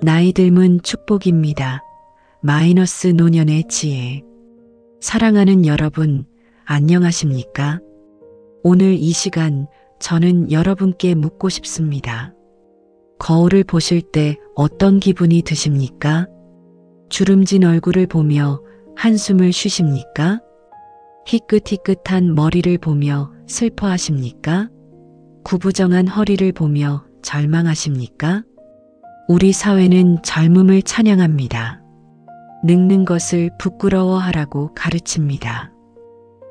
나이 듦은 축복입니다. 마이너스 노년의 지혜. 사랑하는 여러분, 안녕하십니까? 오늘 이 시간 저는 여러분께 묻고 싶습니다. 거울을 보실 때 어떤 기분이 드십니까? 주름진 얼굴을 보며 한숨을 쉬십니까? 희끗희끗한 머리를 보며 슬퍼하십니까? 구부정한 허리를 보며 절망하십니까? 우리 사회는 젊음을 찬양합니다. 늙는 것을 부끄러워하라고 가르칩니다.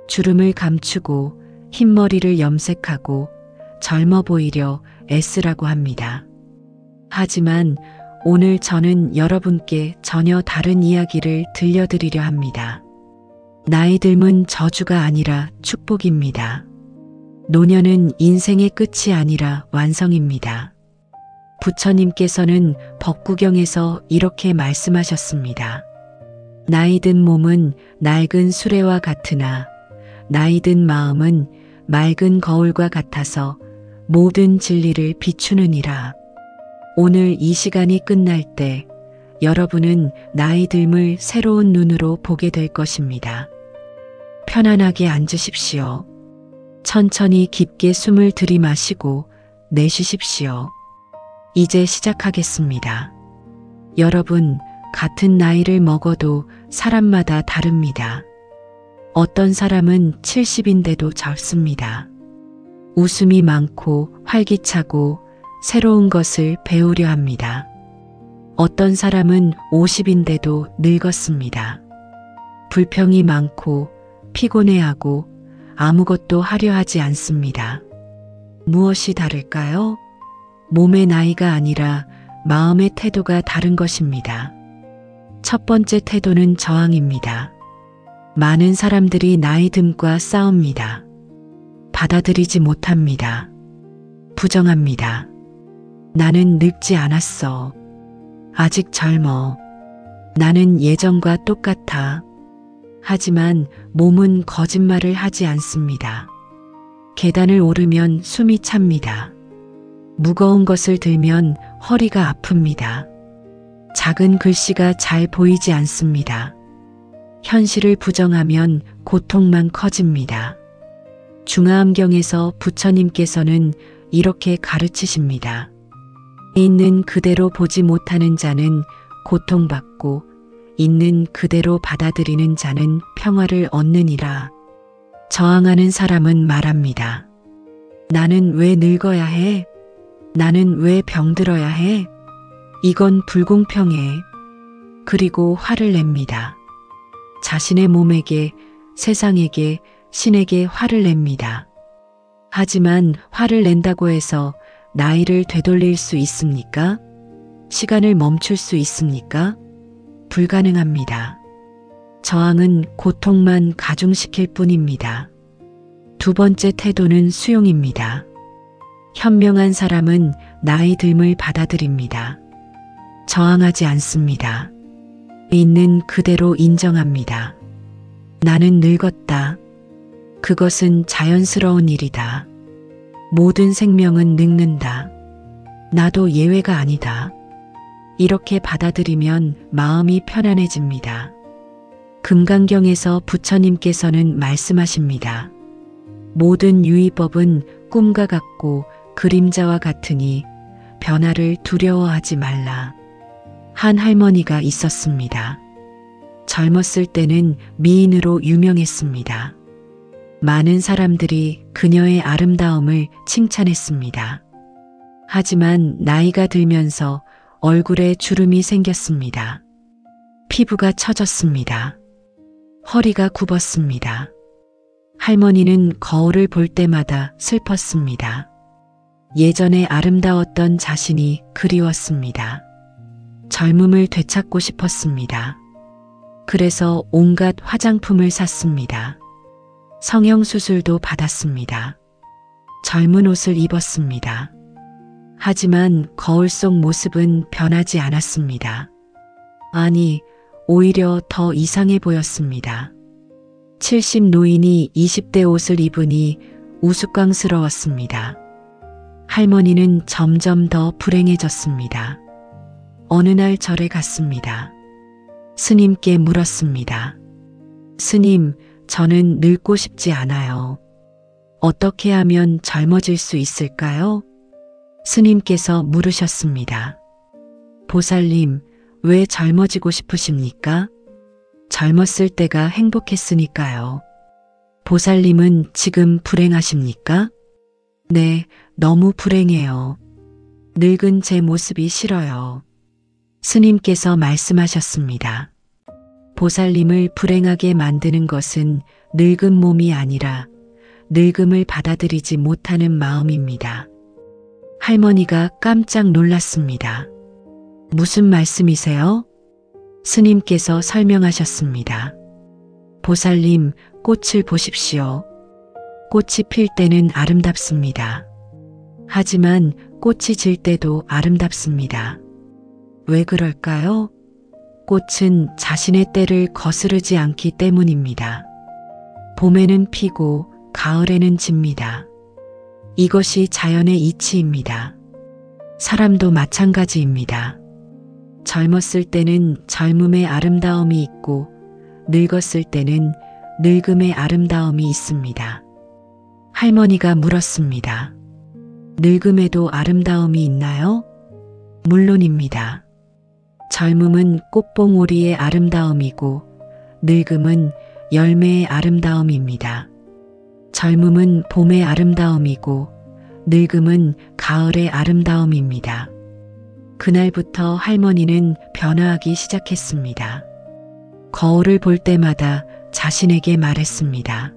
주름을 감추고 흰머리를 염색하고 젊어 보이려 애쓰라고 합니다. 하지만 오늘 저는 여러분께 전혀 다른 이야기를 들려드리려 합니다. 나이 듦은 저주가 아니라 축복입니다. 노년은 인생의 끝이 아니라 완성입니다. 부처님께서는 법구경에서 이렇게 말씀하셨습니다. 나이 든 몸은 낡은 수레와 같으나 나이 든 마음은 맑은 거울과 같아서 모든 진리를 비추느니라. 오늘 이 시간이 끝날 때 여러분은 나이 듦을 새로운 눈으로 보게 될 것입니다. 편안하게 앉으십시오. 천천히 깊게 숨을 들이마시고 내쉬십시오. 이제 시작하겠습니다. 여러분, 같은 나이를 먹어도 사람마다 다릅니다. 어떤 사람은 70인데도 젊습니다. 웃음이 많고 활기차고 새로운 것을 배우려 합니다. 어떤 사람은 50인데도 늙었습니다. 불평이 많고 피곤해하고 아무것도 하려 하지 않습니다. 무엇이 다를까요? 몸의 나이가 아니라 마음의 태도가 다른 것입니다. 첫 번째 태도는 저항입니다. 많은 사람들이 나이 듦과 싸웁니다. 받아들이지 못합니다. 부정합니다. 나는 늙지 않았어. 아직 젊어. 나는 예전과 똑같아. 하지만 몸은 거짓말을 하지 않습니다. 계단을 오르면 숨이 찹니다. 무거운 것을 들면 허리가 아픕니다. 작은 글씨가 잘 보이지 않습니다. 현실을 부정하면 고통만 커집니다. 중화암경에서 부처님께서는 이렇게 가르치십니다. 있는 그대로 보지 못하는 자는 고통받고 있는 그대로 받아들이는 자는 평화를 얻느니라. 저항하는 사람은 말합니다. 나는 왜 늙어야 해? 나는 왜 병들어야 해? 이건 불공평해. 그리고 화를 냅니다. 자신의 몸에게, 세상에게, 신에게 화를 냅니다. 하지만 화를 낸다고 해서 나이를 되돌릴 수 있습니까? 시간을 멈출 수 있습니까? 불가능합니다. 저항은 고통만 가중시킬 뿐입니다. 두 번째 태도는 수용입니다. 현명한 사람은 나이 듦을 받아들입니다. 저항하지 않습니다. 있는 그대로 인정합니다. 나는 늙었다. 그것은 자연스러운 일이다. 모든 생명은 늙는다. 나도 예외가 아니다. 이렇게 받아들이면 마음이 편안해집니다. 금강경에서 부처님께서는 말씀하십니다. 모든 유의법은 꿈과 같고 그림자와 같으니 변화를 두려워하지 말라. 한 할머니가 있었습니다. 젊었을 때는 미인으로 유명했습니다. 많은 사람들이 그녀의 아름다움을 칭찬했습니다. 하지만 나이가 들면서 얼굴에 주름이 생겼습니다. 피부가 처졌습니다. 허리가 굽었습니다. 할머니는 거울을 볼 때마다 슬펐습니다. 예전에 아름다웠던 자신이 그리웠습니다. 젊음을 되찾고 싶었습니다. 그래서 온갖 화장품을 샀습니다. 성형수술도 받았습니다. 젊은 옷을 입었습니다. 하지만 거울 속 모습은 변하지 않았습니다. 아니, 오히려 더 이상해 보였습니다. 70 노인이 20대 옷을 입으니 우스꽝스러웠습니다. 할머니는 점점 더 불행해졌습니다. 어느 날 절에 갔습니다. 스님께 물었습니다. 스님, 저는 늙고 싶지 않아요. 어떻게 하면 젊어질 수 있을까요? 스님께서 물으셨습니다. 보살님, 왜 젊어지고 싶으십니까? 젊었을 때가 행복했으니까요. 보살님은 지금 불행하십니까? 네, 너무 불행해요. 늙은 제 모습이 싫어요. 스님께서 말씀하셨습니다. 보살님을 불행하게 만드는 것은 늙은 몸이 아니라 늙음을 받아들이지 못하는 마음입니다. 할머니가 깜짝 놀랐습니다. 무슨 말씀이세요? 스님께서 설명하셨습니다. 보살님, 꽃을 보십시오. 꽃이 필 때는 아름답습니다. 하지만 꽃이 질 때도 아름답습니다. 왜 그럴까요? 꽃은 자신의 때를 거스르지 않기 때문입니다. 봄에는 피고 가을에는 집니다. 이것이 자연의 이치입니다. 사람도 마찬가지입니다. 젊었을 때는 젊음의 아름다움이 있고 늙었을 때는 늙음의 아름다움이 있습니다. 할머니가 물었습니다. 늙음에도 아름다움이 있나요? 물론입니다. 젊음은 꽃봉오리의 아름다움이고 늙음은 열매의 아름다움입니다. 젊음은 봄의 아름다움이고 늙음은 가을의 아름다움입니다. 그날부터 할머니는 변화하기 시작했습니다. 거울을 볼 때마다 자신에게 말했습니다.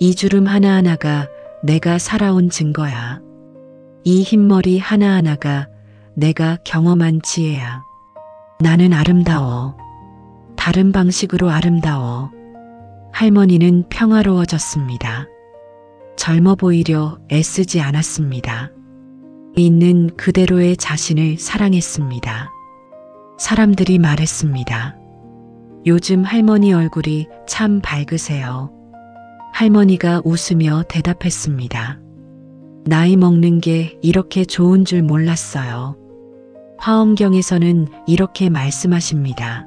이 주름 하나하나가 내가 살아온 증거야. 이 흰머리 하나하나가 내가 경험한 지혜야. 나는 아름다워. 다른 방식으로 아름다워. 할머니는 평화로워졌습니다. 젊어 보이려 애쓰지 않았습니다. 있는 그대로의 자신을 사랑했습니다. 사람들이 말했습니다. 요즘 할머니 얼굴이 참 밝으세요. 할머니가 웃으며 대답했습니다. 나이 먹는 게 이렇게 좋은 줄 몰랐어요. 화엄경에서는 이렇게 말씀하십니다.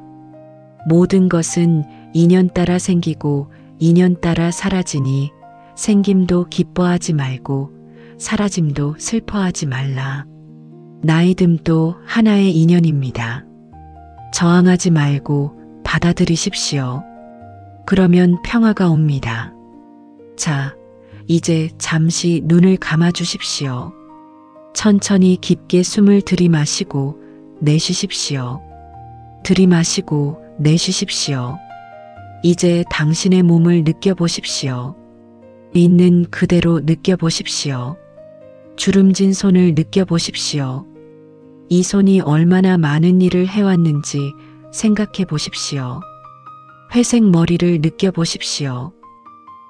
모든 것은 인연 따라 생기고 인연 따라 사라지니 생김도 기뻐하지 말고 사라짐도 슬퍼하지 말라. 나이듦도 하나의 인연입니다. 저항하지 말고 받아들이십시오. 그러면 평화가 옵니다. 자, 이제 잠시 눈을 감아 주십시오. 천천히 깊게 숨을 들이마시고 내쉬십시오. 들이마시고 내쉬십시오. 이제 당신의 몸을 느껴보십시오. 있는 그대로 느껴보십시오. 주름진 손을 느껴보십시오. 이 손이 얼마나 많은 일을 해왔는지 생각해 보십시오. 회색 머리를 느껴보십시오.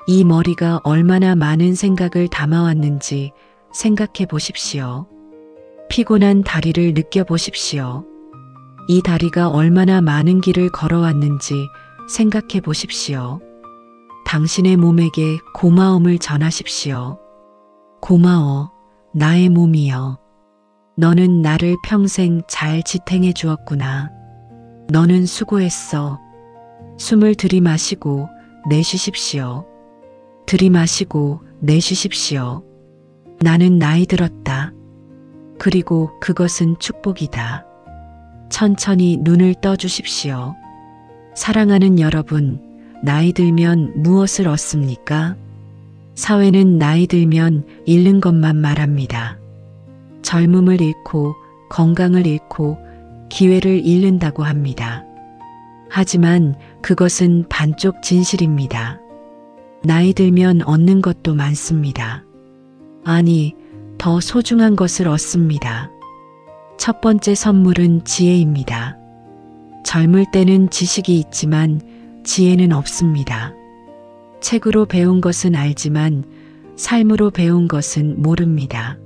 이 머리가 얼마나 많은 생각을 담아왔는지 생각해 보십시오. 피곤한 다리를 느껴보십시오. 이 다리가 얼마나 많은 길을 걸어왔는지 생각해 보십시오. 당신의 몸에게 고마움을 전하십시오. 고마워, 나의 몸이여. 너는 나를 평생 잘 지탱해 주었구나. 너는 수고했어. 숨을 들이마시고 내쉬십시오. 들이마시고 내쉬십시오. 나는 나이 들었다. 그리고 그것은 축복이다. 천천히 눈을 떠주십시오. 사랑하는 여러분, 나이 들면 무엇을 얻습니까? 사회는 나이 들면 잃는 것만 말합니다. 젊음을 잃고 건강을 잃고 기회를 잃는다고 합니다. 하지만 그것은 반쪽 진실입니다. 나이 들면 얻는 것도 많습니다. 아니, 더 소중한 것을 얻습니다. 첫 번째 선물은 지혜입니다. 젊을 때는 지식이 있지만 지혜는 없습니다. 책으로 배운 것은 알지만 삶으로 배운 것은 모릅니다.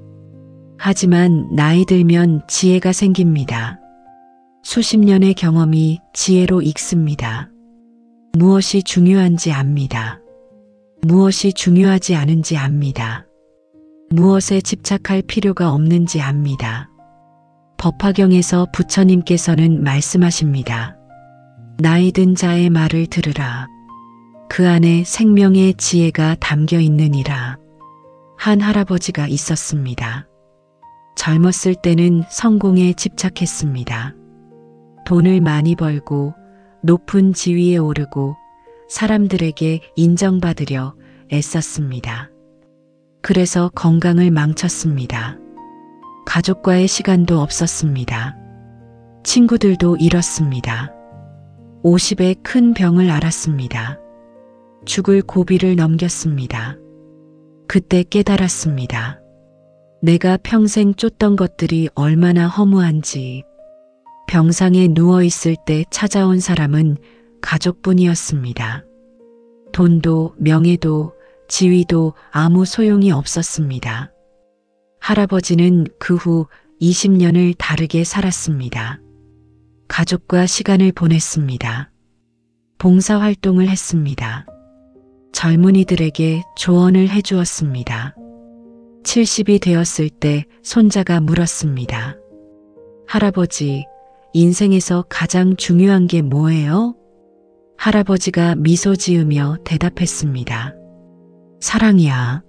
하지만 나이 들면 지혜가 생깁니다. 수십 년의 경험이 지혜로 익습니다. 무엇이 중요한지 압니다. 무엇이 중요하지 않은지 압니다. 무엇에 집착할 필요가 없는지 압니다. 법화경에서 부처님께서는 말씀하십니다. 나이 든 자의 말을 들으라. 그 안에 생명의 지혜가 담겨 있느니라. 한 할아버지가 있었습니다. 젊었을 때는 성공에 집착했습니다. 돈을 많이 벌고 높은 지위에 오르고 사람들에게 인정받으려 애썼습니다. 그래서 건강을 망쳤습니다. 가족과의 시간도 없었습니다. 친구들도 잃었습니다. 50에 큰 병을 앓았습니다. 죽을 고비를 넘겼습니다. 그때 깨달았습니다. 내가 평생 쫓던 것들이 얼마나 허무한지. 병상에 누워있을 때 찾아온 사람은 가족뿐이었습니다. 돈도 명예도 지위도 아무 소용이 없었습니다. 할아버지는 그 후 20년을 다르게 살았습니다. 가족과 시간을 보냈습니다. 봉사활동을 했습니다. 젊은이들에게 조언을 해주었습니다. 70이 되었을 때 손자가 물었습니다. 할아버지, 인생에서 가장 중요한 게 뭐예요? 할아버지가 미소 지으며 대답했습니다. 사랑이야.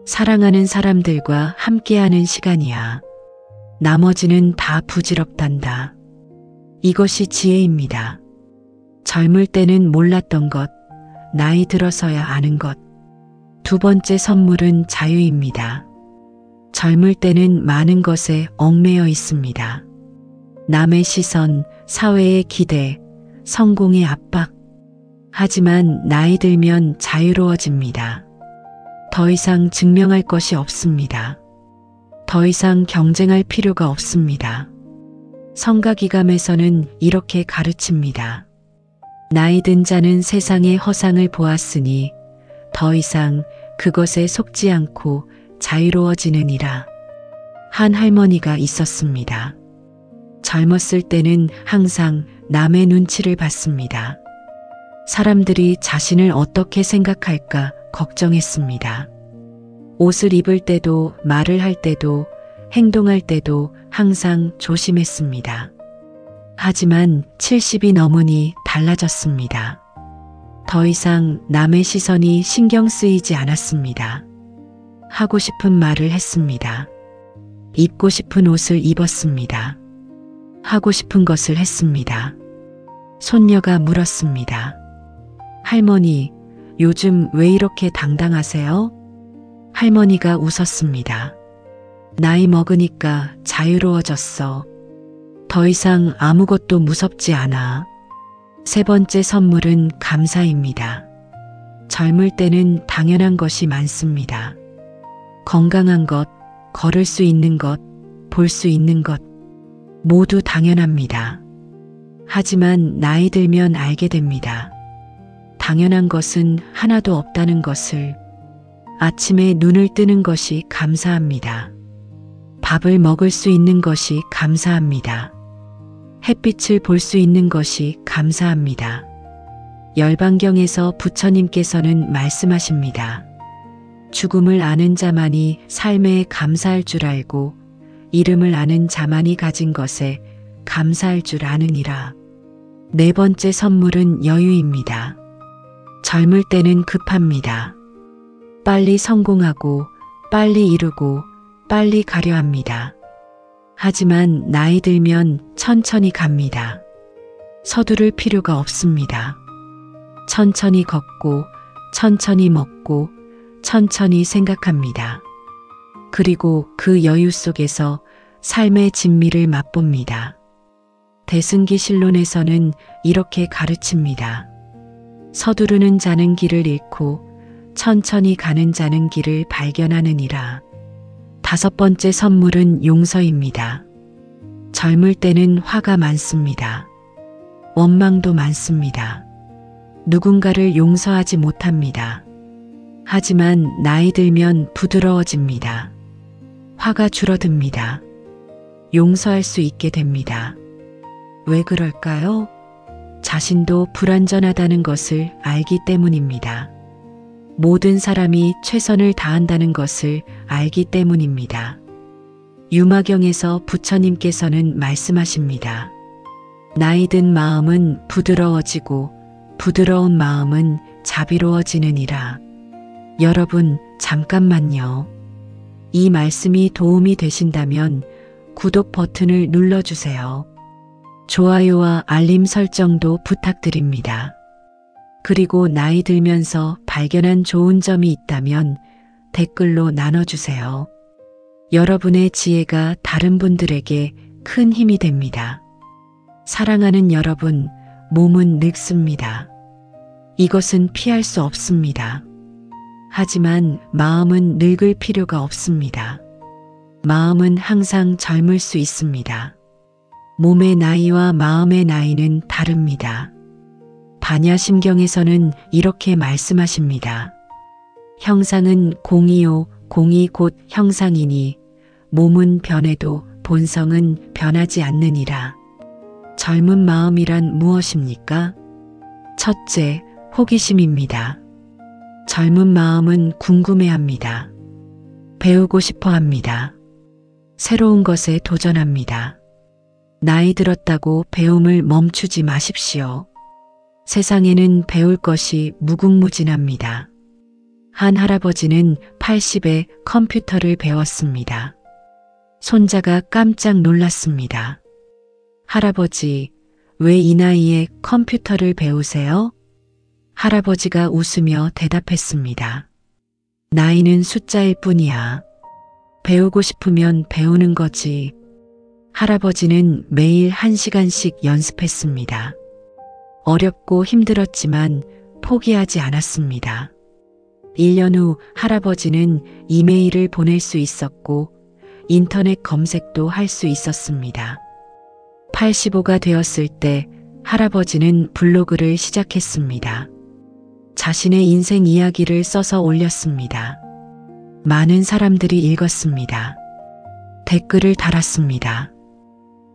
사랑하는 사람들과 함께하는 시간이야. 나머지는 다 부질없단다. 이것이 지혜입니다. 젊을 때는 몰랐던 것, 나이 들어서야 아는 것. 두 번째 선물은 자유입니다. 젊을 때는 많은 것에 얽매여 있습니다. 남의 시선, 사회의 기대, 성공의 압박. 하지만 나이 들면 자유로워집니다. 더 이상 증명할 것이 없습니다. 더 이상 경쟁할 필요가 없습니다. 성가기감에서는 이렇게 가르칩니다. 나이 든 자는 세상의 허상을 보았으니 더 이상 그것에 속지 않고 자유로워지느니라. 한 할머니가 있었습니다. 젊었을 때는 항상 남의 눈치를 봤습니다. 사람들이 자신을 어떻게 생각할까 걱정했습니다. 옷을 입을 때도 말을 할 때도 행동할 때도 항상 조심했습니다. 하지만 70이 넘으니 달라졌습니다. 더 이상 남의 시선이 신경 쓰이지 않았습니다. 하고 싶은 말을 했습니다. 입고 싶은 옷을 입었습니다. 하고 싶은 것을 했습니다. 손녀가 물었습니다. 할머니, 요즘 왜 이렇게 당당하세요? 할머니가 웃었습니다. 나이 먹으니까 자유로워졌어. 더 이상 아무것도 무섭지 않아. 세 번째 선물은 감사입니다. 젊을 때는 당연한 것이 많습니다. 건강한 것, 걸을 수 있는 것, 볼 수 있는 것, 모두 당연합니다. 하지만 나이 들면 알게 됩니다. 당연한 것은 하나도 없다는 것을. 아침에 눈을 뜨는 것이 감사합니다. 밥을 먹을 수 있는 것이 감사합니다. 햇빛을 볼 수 있는 것이 감사합니다. 열반경에서 부처님께서는 말씀하십니다. 죽음을 아는 자만이 삶에 감사할 줄 알고 이름을 아는 자만이 가진 것에 감사할 줄 아느니라. 네 번째 선물은 여유입니다. 젊을 때는 급합니다. 빨리 성공하고 빨리 이루고 빨리 가려 합니다. 하지만 나이 들면 천천히 갑니다. 서두를 필요가 없습니다. 천천히 걷고 천천히 먹고 천천히 생각합니다. 그리고 그 여유 속에서 삶의 진미를 맛봅니다. 대승기실론에서는 이렇게 가르칩니다. 서두르는 자는 길을 잃고 천천히 가는 자는 길을 발견하느니라. 다섯 번째 선물은 용서입니다. 젊을 때는 화가 많습니다. 원망도 많습니다. 누군가를 용서하지 못합니다. 하지만 나이 들면 부드러워집니다. 화가 줄어듭니다. 용서할 수 있게 됩니다. 왜 그럴까요? 자신도 불완전하다는 것을 알기 때문입니다. 모든 사람이 최선을 다한다는 것을 알기 때문입니다. 유마경에서 부처님께서는 말씀하십니다. 나이 든 마음은 부드러워지고 부드러운 마음은 자비로워지느니라. 여러분, 잠깐만요. 이 말씀이 도움이 되신다면 구독 버튼을 눌러주세요. 좋아요와 알림 설정도 부탁드립니다. 그리고 나이 들면서 발견한 좋은 점이 있다면 댓글로 나눠주세요. 여러분의 지혜가 다른 분들에게 큰 힘이 됩니다. 사랑하는 여러분, 몸은 늙습니다. 이것은 피할 수 없습니다. 하지만 마음은 늙을 필요가 없습니다. 마음은 항상 젊을 수 있습니다. 몸의 나이와 마음의 나이는 다릅니다. 반야심경에서는 이렇게 말씀하십니다. 형상은 공이요, 공이 곧 형상이니 몸은 변해도 본성은 변하지 않느니라. 젊은 마음이란 무엇입니까? 첫째, 호기심입니다. 젊은 마음은 궁금해합니다. 배우고 싶어 합니다. 새로운 것에 도전합니다. 나이 들었다고 배움을 멈추지 마십시오. 세상에는 배울 것이 무궁무진합니다. 한 할아버지는 80에 컴퓨터를 배웠습니다. 손자가 깜짝 놀랐습니다. 할아버지, 왜 이 나이에 컴퓨터를 배우세요? 할아버지가 웃으며 대답했습니다. 나이는 숫자일 뿐이야. 배우고 싶으면 배우는 거지. 할아버지는 매일 1시간씩 연습했습니다. 어렵고 힘들었지만 포기하지 않았습니다. 1년 후 할아버지는 이메일을 보낼 수 있었고 인터넷 검색도 할 수 있었습니다. 85가 되었을 때 할아버지는 블로그를 시작했습니다. 자신의 인생 이야기를 써서 올렸습니다. 많은 사람들이 읽었습니다. 댓글을 달았습니다.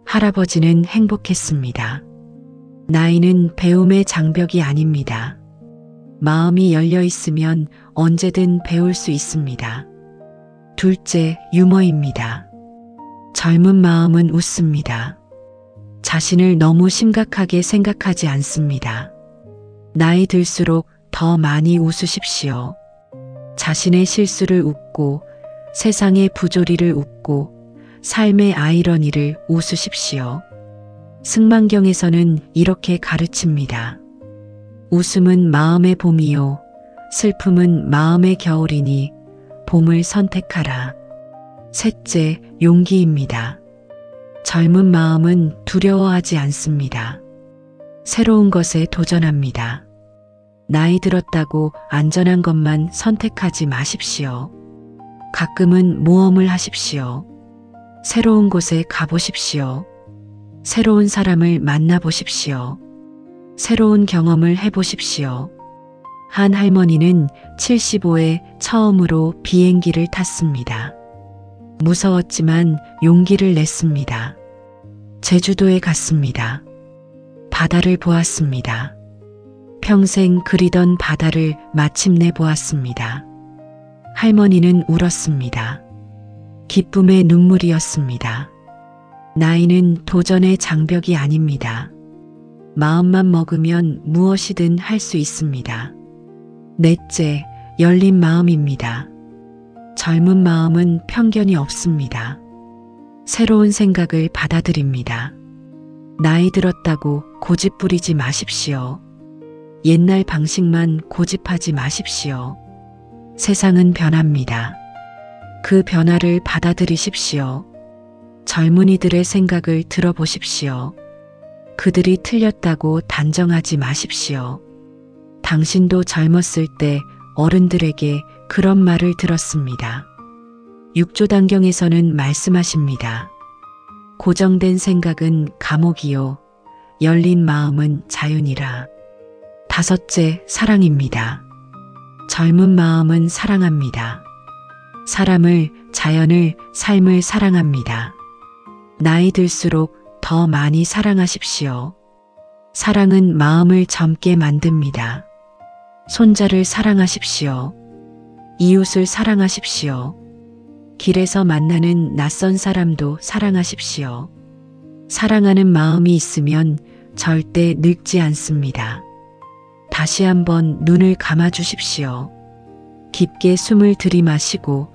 할아버지는 행복했습니다. 나이는 배움의 장벽이 아닙니다. 마음이 열려 있으면 언제든 배울 수 있습니다. 둘째, 유머입니다. 젊은 마음은 웃습니다. 자신을 너무 심각하게 생각하지 않습니다. 나이 들수록 더 많이 웃으십시오. 자신의 실수를 웃고 세상의 부조리를 웃고 삶의 아이러니를 웃으십시오. 승만경에서는 이렇게 가르칩니다. 웃음은 마음의 봄이요, 슬픔은 마음의 겨울이니 봄을 선택하라. 셋째, 용기입니다. 젊은 마음은 두려워하지 않습니다. 새로운 것에 도전합니다. 나이 들었다고 안전한 것만 선택하지 마십시오. 가끔은 모험을 하십시오. 새로운 곳에 가보십시오. 새로운 사람을 만나보십시오. 새로운 경험을 해보십시오. 한 할머니는 75에 처음으로 비행기를 탔습니다. 무서웠지만 용기를 냈습니다. 제주도에 갔습니다. 바다를 보았습니다. 평생 그리던 바다를 마침내 보았습니다. 할머니는 울었습니다. 기쁨의 눈물이었습니다. 나이는 도전의 장벽이 아닙니다. 마음만 먹으면 무엇이든 할 수 있습니다. 넷째, 열린 마음입니다. 젊은 마음은 편견이 없습니다. 새로운 생각을 받아들입니다. 나이 들었다고 고집 부리지 마십시오. 옛날 방식만 고집하지 마십시오. 세상은 변합니다. 그 변화를 받아들이십시오. 젊은이들의 생각을 들어보십시오. 그들이 틀렸다고 단정하지 마십시오. 당신도 젊었을 때 어른들에게 그런 말을 들었습니다. 육조단경에서는 말씀하십니다. 고정된 생각은 감옥이요, 열린 마음은 자유니라. 다섯째, 사랑입니다. 젊은 마음은 사랑합니다. 사람을, 자연을, 삶을 사랑합니다. 나이 들수록 더 많이 사랑하십시오. 사랑은 마음을 젊게 만듭니다. 손자를 사랑하십시오. 이웃을 사랑하십시오. 길에서 만나는 낯선 사람도 사랑하십시오. 사랑하는 마음이 있으면 절대 늙지 않습니다. 다시 한번 눈을 감아 주십시오. 깊게 숨을 들이마시고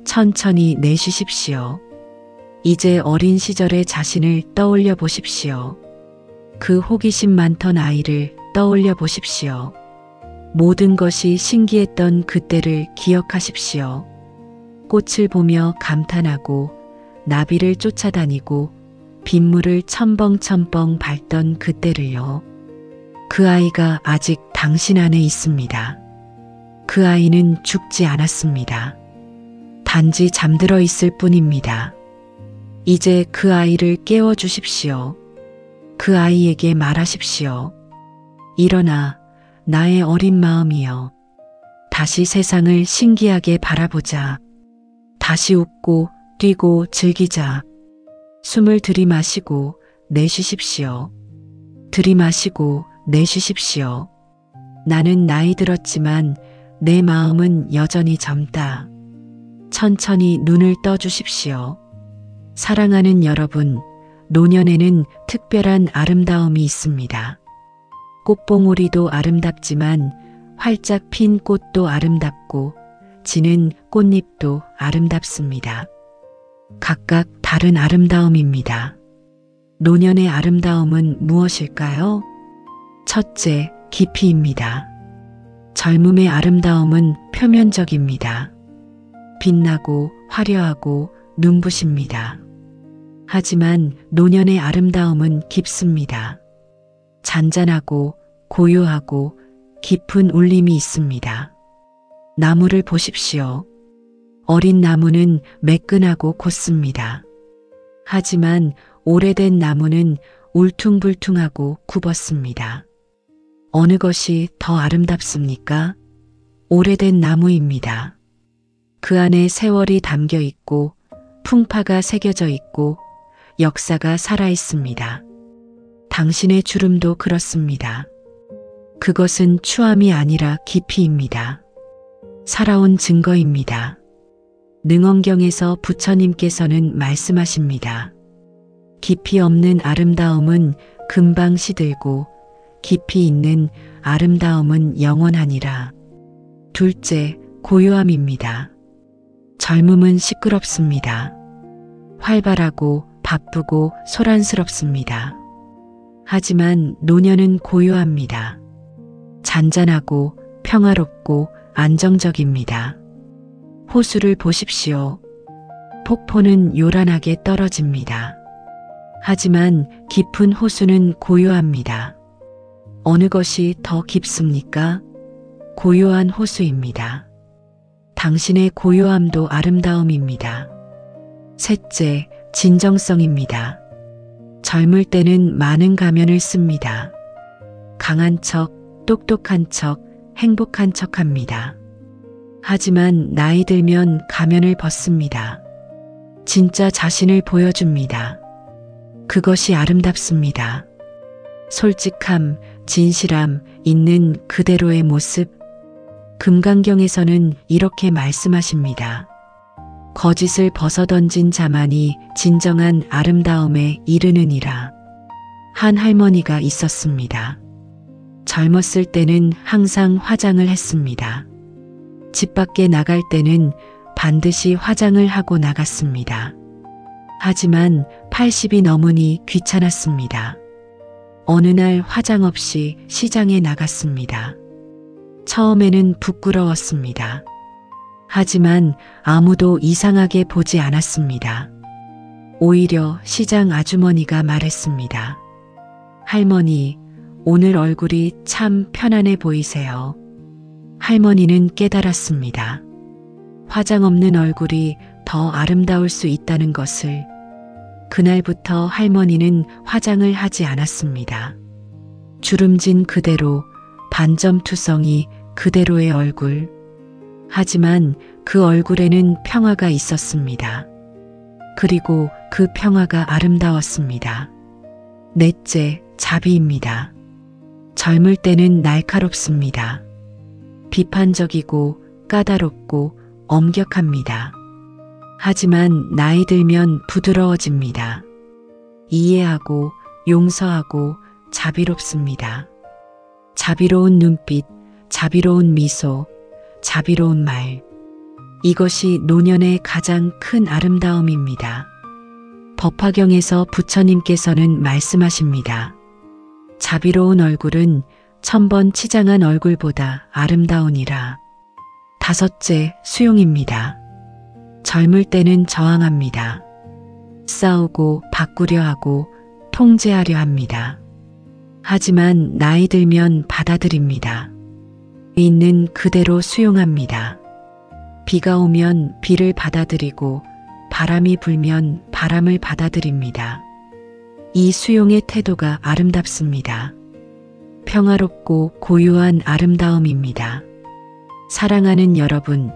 천천히 내쉬십시오. 이제 어린 시절의 자신을 떠올려 보십시오. 그 호기심 많던 아이를 떠올려 보십시오. 모든 것이 신기했던 그때를 기억하십시오. 꽃을 보며 감탄하고 나비를 쫓아다니고 빗물을 첨벙첨벙 밟던 그때를요. 그 아이가 아직 당신 안에 있습니다. 그 아이는 죽지 않았습니다. 단지 잠들어 있을 뿐입니다. 이제 그 아이를 깨워 주십시오. 그 아이에게 말하십시오. 일어나, 나의 어린 마음이여. 다시 세상을 신기하게 바라보자. 다시 웃고 뛰고 즐기자. 숨을 들이마시고 내쉬십시오. 들이마시고 내쉬십시오. 나는 나이 들었지만 내 마음은 여전히 젊다. 천천히 눈을 떠주십시오. 사랑하는 여러분, 노년에는 특별한 아름다움이 있습니다. 꽃봉오리도 아름답지만 활짝 핀 꽃도 아름답고 지는 꽃잎도 아름답습니다. 각각 다른 아름다움입니다. 노년의 아름다움은 무엇일까요? 첫째, 깊이입니다. 젊음의 아름다움은 표면적입니다. 빛나고 화려하고 눈부십니다. 하지만 노년의 아름다움은 깊습니다. 잔잔하고 고요하고 깊은 울림이 있습니다. 나무를 보십시오. 어린 나무는 매끈하고 곧습니다. 하지만 오래된 나무는 울퉁불퉁하고 굽었습니다. 어느 것이 더 아름답습니까? 오래된 나무입니다. 그 안에 세월이 담겨 있고 풍파가 새겨져 있고 역사가 살아 있습니다. 당신의 주름도 그렇습니다. 그것은 추함이 아니라 깊이입니다. 살아온 증거입니다. 능언경에서 부처님께서는 말씀하십니다. 깊이 없는 아름다움은 금방 시들고 깊이 있는 아름다움은 영원하니라. 둘째, 고요함입니다. 젊음은 시끄럽습니다. 활발하고 바쁘고 소란스럽습니다. 하지만 노년은 고요합니다. 잔잔하고 평화롭고 안정적입니다. 호수를 보십시오. 폭포는 요란하게 떨어집니다. 하지만 깊은 호수는 고요합니다. 어느 것이 더 깊습니까? 고요한 호수입니다. 당신의 고요함도 아름다움입니다. 셋째, 진정성입니다. 젊을 때는 많은 가면을 씁니다. 강한 척, 똑똑한 척, 행복한 척 합니다. 하지만 나이 들면 가면을 벗습니다. 진짜 자신을 보여줍니다. 그것이 아름답습니다. 솔직함, 진실함, 있는 그대로의 모습. 금강경에서는 이렇게 말씀하십니다. 거짓을 벗어던진 자만이 진정한 아름다움에 이르느니라. 한 할머니가 있었습니다. 젊었을 때는 항상 화장을 했습니다. 집 밖에 나갈 때는 반드시 화장을 하고 나갔습니다. 하지만 80이 넘으니 귀찮았습니다. 어느 날 화장 없이 시장에 나갔습니다. 처음에는 부끄러웠습니다. 하지만 아무도 이상하게 보지 않았습니다. 오히려 시장 아주머니가 말했습니다. 할머니, 오늘 얼굴이 참 편안해 보이세요. 할머니는 깨달았습니다. 화장 없는 얼굴이 더 아름다울 수 있다는 것을. 그날부터 할머니는 화장을 하지 않았습니다. 주름진 그대로, 반점투성이 그대로의 얼굴. 하지만 그 얼굴에는 평화가 있었습니다. 그리고 그 평화가 아름다웠습니다. 넷째, 자비입니다. 젊을 때는 날카롭습니다. 비판적이고 까다롭고 엄격합니다. 하지만 나이 들면 부드러워집니다. 이해하고 용서하고 자비롭습니다. 자비로운 눈빛, 자비로운 미소, 자비로운 말. 이것이 노년의 가장 큰 아름다움입니다. 법화경에서 부처님께서는 말씀하십니다. 자비로운 얼굴은 1000번 치장한 얼굴보다 아름다우니라. 다섯째, 수용입니다. 젊을 때는 저항합니다. 싸우고 바꾸려 하고 통제하려 합니다. 하지만 나이 들면 받아들입니다. 있는 그대로 수용합니다. 비가 오면 비를 받아들이고 바람이 불면 바람을 받아들입니다. 이 수용의 태도가 아름답습니다. 평화롭고 고요한 아름다움입니다. 사랑하는 여러분,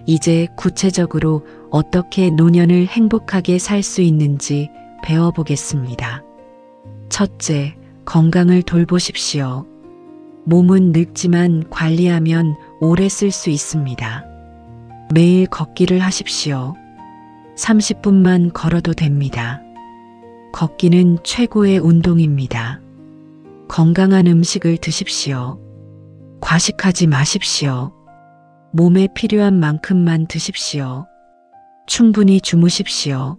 이제 구체적으로 어떻게 노년을 행복하게 살 수 있는지 배워보겠습니다. 첫째, 건강을 돌보십시오. 몸은 늙지만 관리하면 오래 쓸 수 있습니다. 매일 걷기를 하십시오. 30분만 걸어도 됩니다. 걷기는 최고의 운동입니다. 건강한 음식을 드십시오. 과식하지 마십시오. 몸에 필요한 만큼만 드십시오. 충분히 주무십시오.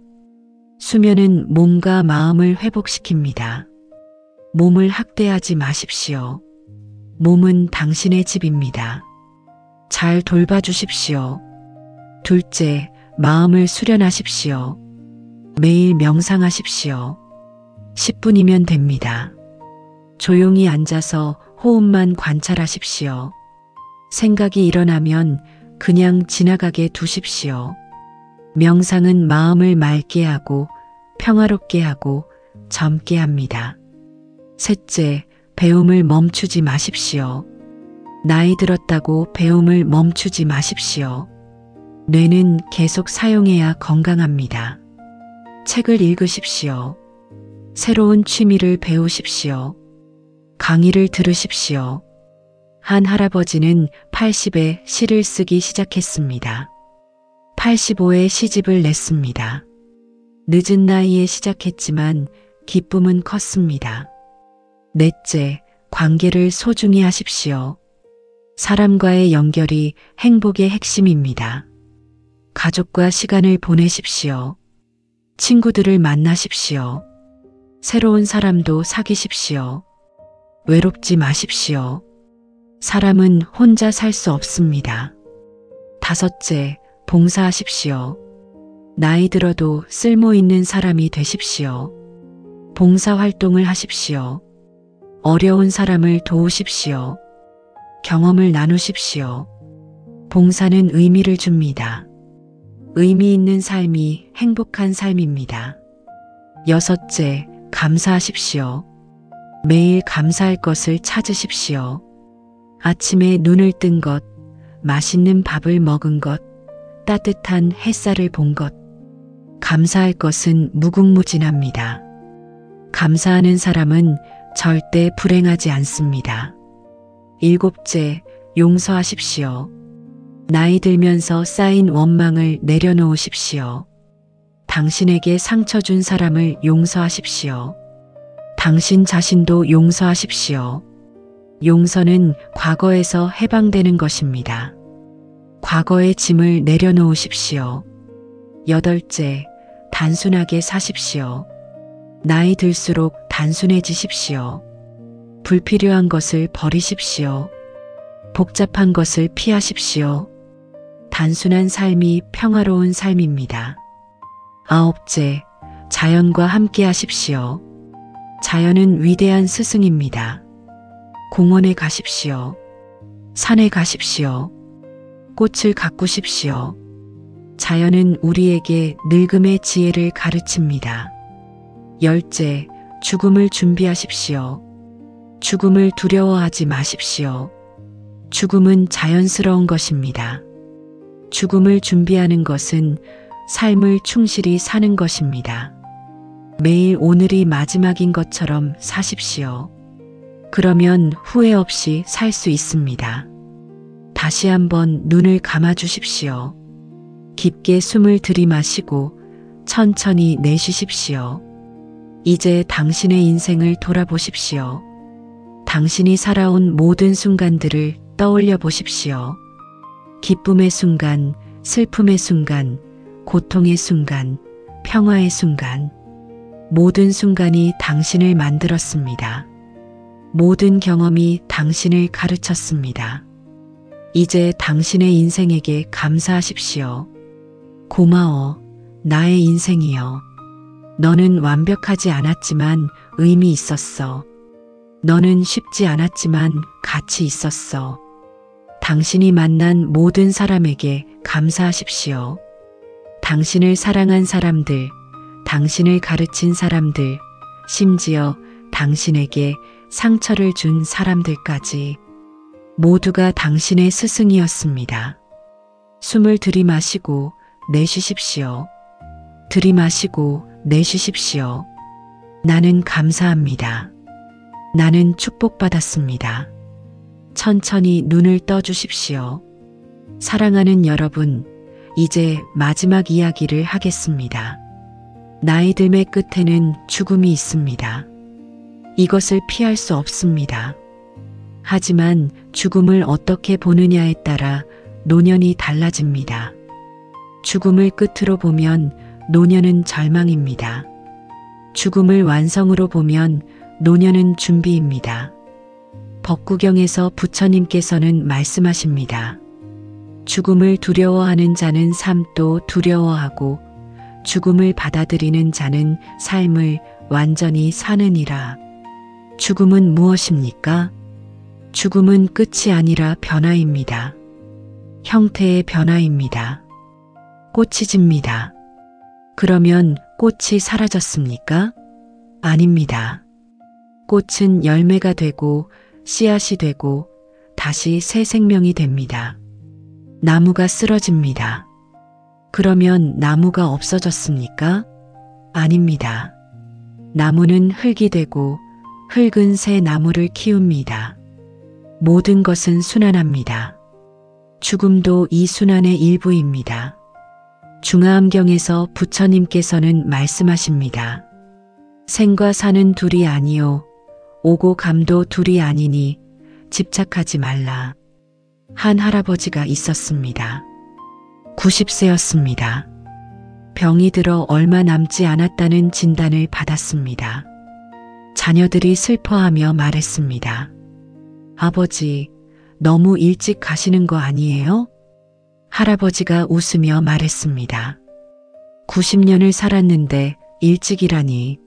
수면은 몸과 마음을 회복시킵니다. 몸을 학대하지 마십시오. 몸은 당신의 집입니다. 잘 돌봐주십시오. 둘째, 마음을 수련하십시오. 매일 명상하십시오. 10분이면 됩니다. 조용히 앉아서 호흡만 관찰하십시오. 생각이 일어나면 그냥 지나가게 두십시오. 명상은 마음을 맑게 하고 평화롭게 하고 젊게 합니다. 셋째, 배움을 멈추지 마십시오. 나이 들었다고 배움을 멈추지 마십시오. 뇌는 계속 사용해야 건강합니다. 책을 읽으십시오. 새로운 취미를 배우십시오. 강의를 들으십시오. 한 할아버지는 80에 시를 쓰기 시작했습니다. 85에 시집을 냈습니다. 늦은 나이에 시작했지만 기쁨은 컸습니다. 넷째, 관계를 소중히 하십시오. 사람과의 연결이 행복의 핵심입니다. 가족과 시간을 보내십시오. 친구들을 만나십시오. 새로운 사람도 사귀십시오. 외롭지 마십시오. 사람은 혼자 살 수 없습니다. 다섯째, 봉사하십시오. 나이 들어도 쓸모 있는 사람이 되십시오. 봉사활동을 하십시오. 어려운 사람을 도우십시오. 경험을 나누십시오. 봉사는 의미를 줍니다. 의미 있는 삶이 행복한 삶입니다. 여섯째, 감사하십시오. 매일 감사할 것을 찾으십시오. 아침에 눈을 뜬 것, 맛있는 밥을 먹은 것, 따뜻한 햇살을 본 것. 감사할 것은 무궁무진합니다. 감사하는 사람은 절대 불행하지 않습니다. 일곱째, 용서하십시오. 나이 들면서 쌓인 원망을 내려놓으십시오. 당신에게 상처 준 사람을 용서하십시오. 당신 자신도 용서하십시오. 용서는 과거에서 해방되는 것입니다. 과거의 짐을 내려놓으십시오. 여덟째, 단순하게 사십시오. 나이 들수록 단순해지십시오. 불필요한 것을 버리십시오. 복잡한 것을 피하십시오. 단순한 삶이 평화로운 삶입니다. 아홉째, 자연과 함께 하십시오. 자연은 위대한 스승입니다. 공원에 가십시오. 산에 가십시오. 꽃을 가꾸십시오. 자연은 우리에게 늙음의 지혜를 가르칩니다. 열째, 죽음을 준비하십시오. 죽음을 두려워하지 마십시오. 죽음은 자연스러운 것입니다. 죽음을 준비하는 것은 삶을 충실히 사는 것입니다. 매일 오늘이 마지막인 것처럼 사십시오. 그러면 후회 없이 살 수 있습니다. 다시 한번 눈을 감아 주십시오. 깊게 숨을 들이마시고 천천히 내쉬십시오. 이제 당신의 인생을 돌아보십시오. 당신이 살아온 모든 순간들을 떠올려 보십시오. 기쁨의 순간, 슬픔의 순간, 고통의 순간, 평화의 순간. 모든 순간이 당신을 만들었습니다. 모든 경험이 당신을 가르쳤습니다. 이제 당신의 인생에게 감사하십시오. 고마워, 나의 인생이여. 너는 완벽하지 않았지만 의미 있었어. 너는 쉽지 않았지만 가치 있었어. 당신이 만난 모든 사람에게 감사하십시오. 당신을 사랑한 사람들, 당신을 가르친 사람들, 심지어 당신에게 상처를 준 사람들까지 모두가 당신의 스승이었습니다. 숨을 들이마시고 내쉬십시오. 들이마시고 내쉬십시오. 나는 감사합니다. 나는 축복받았습니다. 천천히 눈을 떠주십시오. 사랑하는 여러분, 이제 마지막 이야기를 하겠습니다. 나이 듦의 끝에는 죽음이 있습니다. 이것을 피할 수 없습니다. 하지만 죽음을 어떻게 보느냐에 따라 노년이 달라집니다. 죽음을 끝으로 보면 노년은 절망입니다. 죽음을 완성으로 보면 노년은 준비입니다. 법구경에서 부처님께서는 말씀하십니다. 죽음을 두려워하는 자는 삶도 두려워하고 죽음을 받아들이는 자는 삶을 완전히 사느니라. 죽음은 무엇입니까? 죽음은 끝이 아니라 변화입니다. 형태의 변화입니다. 꽃이 집니다. 그러면 꽃이 사라졌습니까? 아닙니다. 꽃은 열매가 되고 씨앗이 되고 다시 새 생명이 됩니다. 나무가 쓰러집니다. 그러면 나무가 없어졌습니까? 아닙니다. 나무는 흙이 되고 흙은 새 나무를 키웁니다. 모든 것은 순환합니다. 죽음도 이 순환의 일부입니다. 중화암경에서 부처님께서는 말씀하십니다. 생과 사는 둘이 아니요 오고 감도 둘이 아니니 집착하지 말라. 한 할아버지가 있었습니다. 90세였습니다. 병이 들어 얼마 남지 않았다는 진단을 받았습니다. 자녀들이 슬퍼하며 말했습니다. 아버지, 너무 일찍 가시는 거 아니에요? 할아버지가 웃으며 말했습니다. 90년을 살았는데 일찍이라니.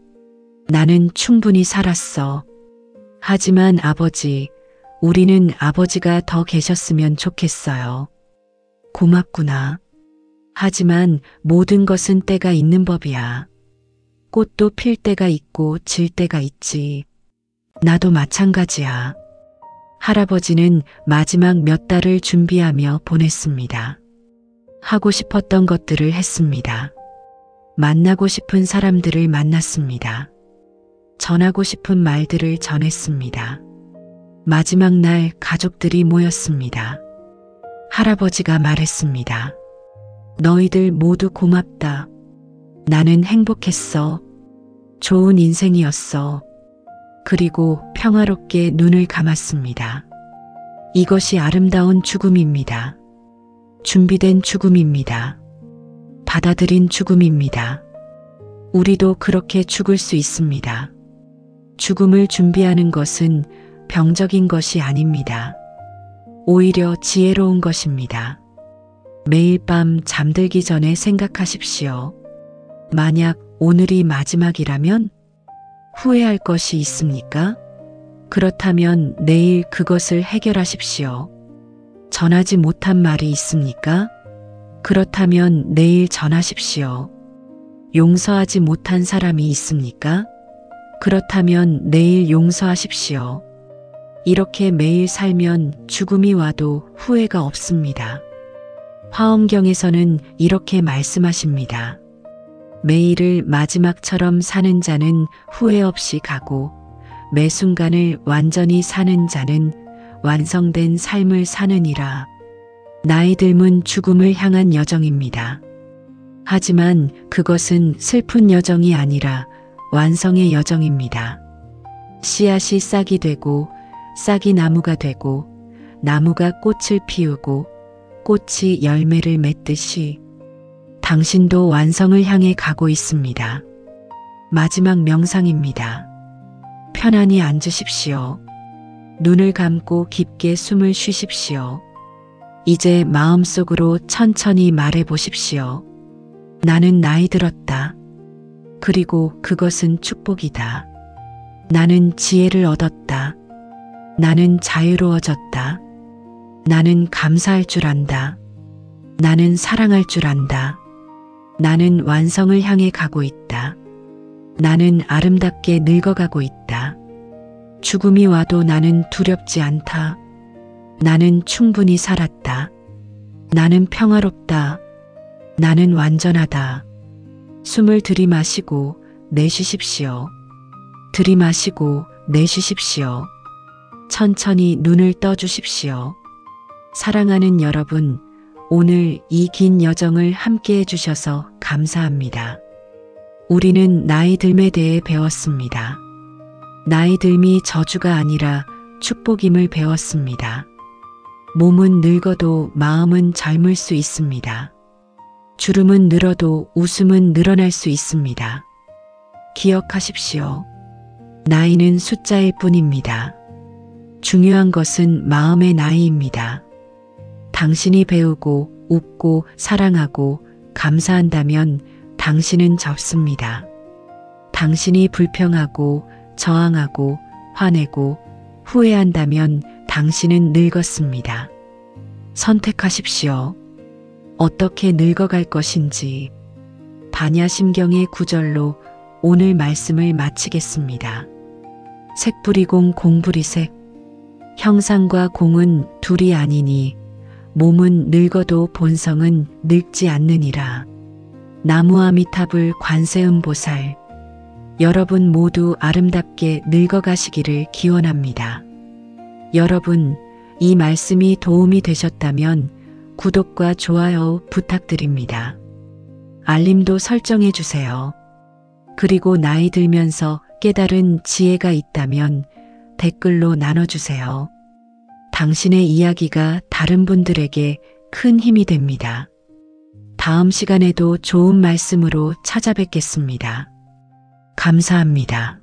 나는 충분히 살았어. 하지만 아버지, 우리는 아버지가 더 계셨으면 좋겠어요. 고맙구나. 하지만 모든 것은 때가 있는 법이야. 꽃도 필 때가 있고 질 때가 있지. 나도 마찬가지야. 할아버지는 마지막 몇 달을 준비하며 보냈습니다. 하고 싶었던 것들을 했습니다. 만나고 싶은 사람들을 만났습니다. 전하고 싶은 말들을 전했습니다. 마지막 날 가족들이 모였습니다. 할아버지가 말했습니다. 너희들 모두 고맙다. 나는 행복했어. 좋은 인생이었어. 그리고 평화롭게 눈을 감았습니다. 이것이 아름다운 죽음입니다. 준비된 죽음입니다. 받아들인 죽음입니다. 우리도 그렇게 죽을 수 있습니다. 죽음을 준비하는 것은 병적인 것이 아닙니다. 오히려 지혜로운 것입니다. 매일 밤 잠들기 전에 생각하십시오. 만약 오늘이 마지막이라면 후회할 것이 있습니까? 그렇다면 내일 그것을 해결하십시오. 전하지 못한 말이 있습니까? 그렇다면 내일 전하십시오. 용서하지 못한 사람이 있습니까? 그렇다면 내일 용서하십시오. 이렇게 매일 살면 죽음이 와도 후회가 없습니다. 화엄경에서는 이렇게 말씀하십니다. 매일을 마지막처럼 사는 자는 후회 없이 가고 매 순간을 완전히 사는 자는 완성된 삶을 사느니라. 나이 듦은 죽음을 향한 여정입니다. 하지만 그것은 슬픈 여정이 아니라 완성의 여정입니다. 씨앗이 싹이 되고 싹이 나무가 되고 나무가 꽃을 피우고 꽃이 열매를 맺듯이 당신도 완성을 향해 가고 있습니다. 마지막 명상입니다. 편안히 앉으십시오. 눈을 감고 깊게 숨을 쉬십시오. 이제 마음속으로 천천히 말해 보십시오. 나는 나이 들었다. 그리고 그것은 축복이다. 나는 지혜를 얻었다. 나는 자유로워졌다. 나는 감사할 줄 안다. 나는 사랑할 줄 안다. 나는 완성을 향해 가고 있다. 나는 아름답게 늙어가고 있다. 죽음이 와도 나는 두렵지 않다. 나는 충분히 살았다. 나는 평화롭다. 나는 완전하다. 숨을 들이마시고 내쉬십시오. 들이마시고 내쉬십시오. 천천히 눈을 떠주십시오. 사랑하는 여러분, 오늘 이 긴 여정을 함께 해주셔서 감사합니다. 우리는 나이 듦에 대해 배웠습니다. 나이 듦이 저주가 아니라 축복임을 배웠습니다. 몸은 늙어도 마음은 젊을 수 있습니다. 주름은 늘어도 웃음은 늘어날 수 있습니다. 기억하십시오. 나이는 숫자일 뿐입니다. 중요한 것은 마음의 나이입니다. 당신이 배우고 웃고 사랑하고 감사한다면 당신은 적습니다. 당신이 불평하고 저항하고 화내고 후회한다면 당신은 늙었습니다. 선택하십시오. 어떻게 늙어갈 것인지. 반야심경의 구절로 오늘 말씀을 마치겠습니다. 색부리공 공부리색. 형상과 공은 둘이 아니니 몸은 늙어도 본성은 늙지 않느니라. 나무아미타불 관세음보살. 여러분 모두 아름답게 늙어가시기를 기원합니다. 여러분, 이 말씀이 도움이 되셨다면 구독과 좋아요 부탁드립니다. 알림도 설정해 주세요. 그리고 나이 들면서 깨달은 지혜가 있다면 댓글로 나눠주세요. 당신의 이야기가 다른 분들에게 큰 힘이 됩니다. 다음 시간에도 좋은 말씀으로 찾아뵙겠습니다. 감사합니다.